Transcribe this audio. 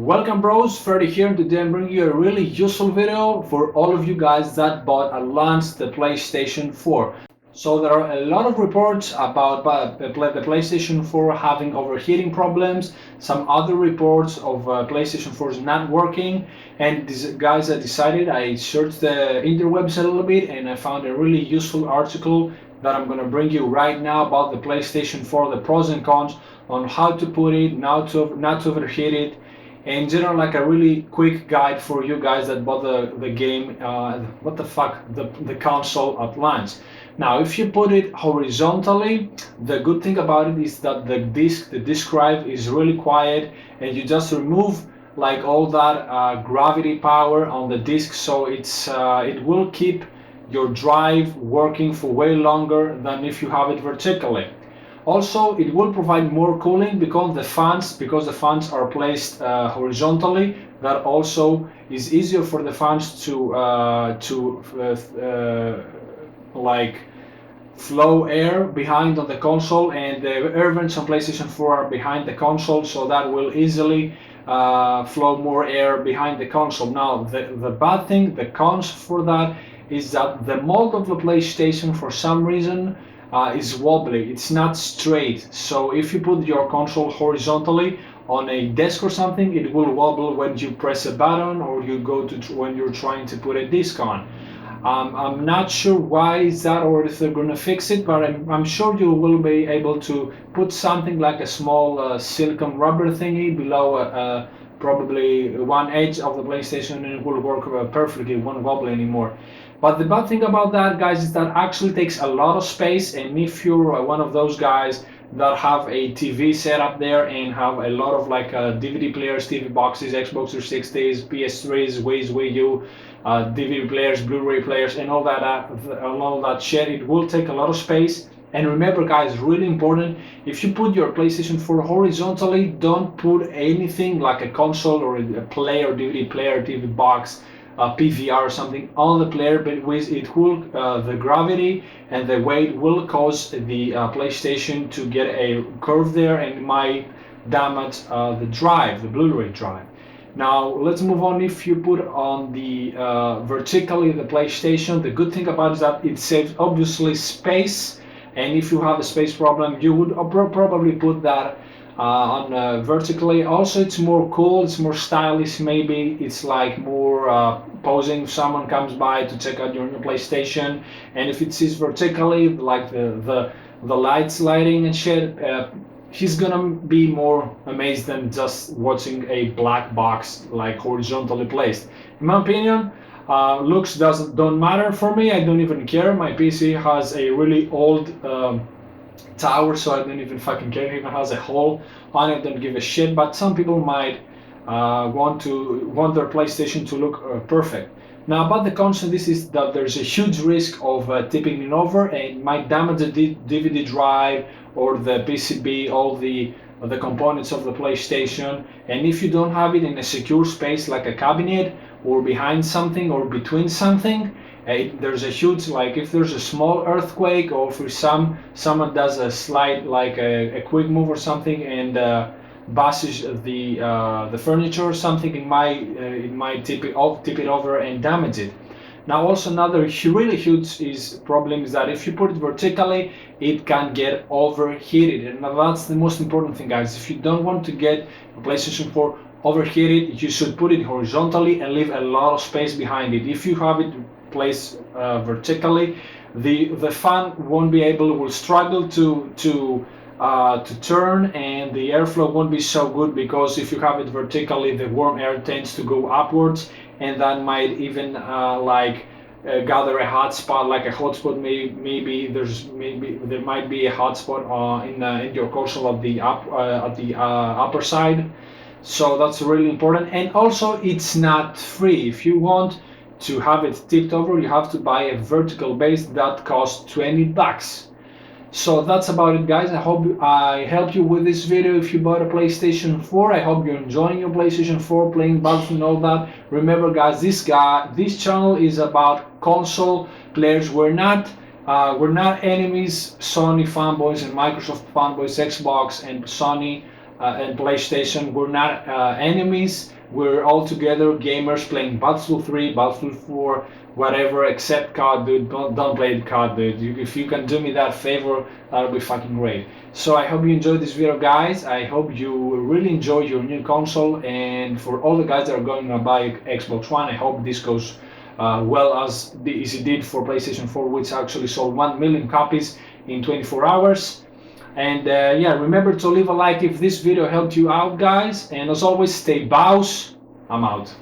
Welcome bros, Freddy here, and today I'm bringing you a really useful video for all of you guys that bought at launch the PlayStation 4. So there are a lot of reports about the PlayStation 4 having overheating problems, some other reports of PlayStation 4 is not working, and these guys I searched the interwebs a little bit and I found a really useful article that I'm going to bring you right now about the PlayStation 4, the pros and cons on how to put it, not to overheat it, in general, like a really quick guide for you guys that bought the game, the console at launch. Now, if you put it horizontally, the good thing about it is that the disk drive is really quiet, and you just remove like all that gravity power on the disk, so it will keep your drive working for way longer than if you have it vertically. Also, it will provide more cooling because the fans are placed horizontally. That also is easier for the fans to like flow air behind on the console, and the air vents on PlayStation 4 are behind the console, so that will easily flow more air behind the console. Now, the bad thing, the cons for that, is that the mold of the PlayStation for some reason is wobbly. It's not straight. So if you put your console horizontally on a desk or something, it will wobble when you press a button or you go to when you're trying to put a disc on. I'm not sure why is that or if they're gonna fix it, but I'm sure you will be able to put something like a small silicone rubber thingy below probably one edge of the PlayStation, and it will work perfectly, it won't wobble anymore. But the bad thing about that, guys, is that actually takes a lot of space, and if you're one of those guys that have a TV set up there and have a lot of like DVD players, TV boxes, Xbox 360s, PS3s, Wii U, DVD players, Blu-ray players, and all that shit, it will take a lot of space. And remember, guys, really important, if you put your PlayStation 4 horizontally, don't put anything like a console or a player, DVD player, TV box, PVR or something on the player, but with it will the gravity and the weight will cause the PlayStation to get a curve there, and it might damage the drive, the Blu-ray drive. Now let's move on. If you put on the vertically the PlayStation, the good thing about it is that it saves obviously space, and if you have a space problem, you would probably put that on vertically. Also, it's more cool, it's more stylish. Maybe it's like more posing if someone comes by to check out your new PlayStation, and if it sees vertically, like the lights lighting and shit, he's gonna be more amazed than just watching a black box like horizontally placed. In my opinion, looks don't matter for me. I don't even care. My PC has a really old tower, so I don't even fucking care. It even has a hole on it. Don't give a shit. But some people might want their PlayStation to look perfect. Now, about the console, this is that there's a huge risk of tipping it over, and it might damage the DVD drive or the PCB, all the components of the PlayStation. And if you don't have it in a secure space like a cabinet or behind something or between something, there's a huge, like if there's a small earthquake, or if someone does a slight, like a quick move or something, and bashes the furniture or something, it might tip it over and damage it. Now, also another really huge problem is that if you put it vertically, it can get overheated, and that's the most important thing, guys. If you don't want to get a PlayStation 4 overheated, you should put it horizontally and leave a lot of space behind it. If you have it placed vertically, the fan will struggle to turn, and the airflow won't be so good, because if you have it vertically, the warm air tends to go upwards, and that might even gather a hot spot, like a hotspot. Maybe there might be a hotspot in your console at the upper side. So that's really important. And also, it's not free. If you want to have it tipped over, you have to buy a vertical base that costs $20. So that's about it, guys. I hope I helped you with this video. If you bought a PlayStation 4, I hope you're enjoying your PlayStation 4, playing Battlefield and all that. Remember, guys, this channel is about console players. We're not enemies, Sony fanboys and Microsoft fanboys, Xbox and Sony and PlayStation. We're not enemies. we're all together gamers playing Battlefield 3, Battlefield 4, whatever, except COD, dude. Don't play COD, dude. If you can do me that favor, that'll be fucking great. So I hope you enjoyed this video, guys. I hope you really enjoy your new console, and for all the guys that are going to buy Xbox One, I hope this goes well as it did for PlayStation 4, which actually sold 1 million copies in 24 hours. And yeah, remember to leave a like if this video helped you out, guys. And as always, stay bows. I'm out.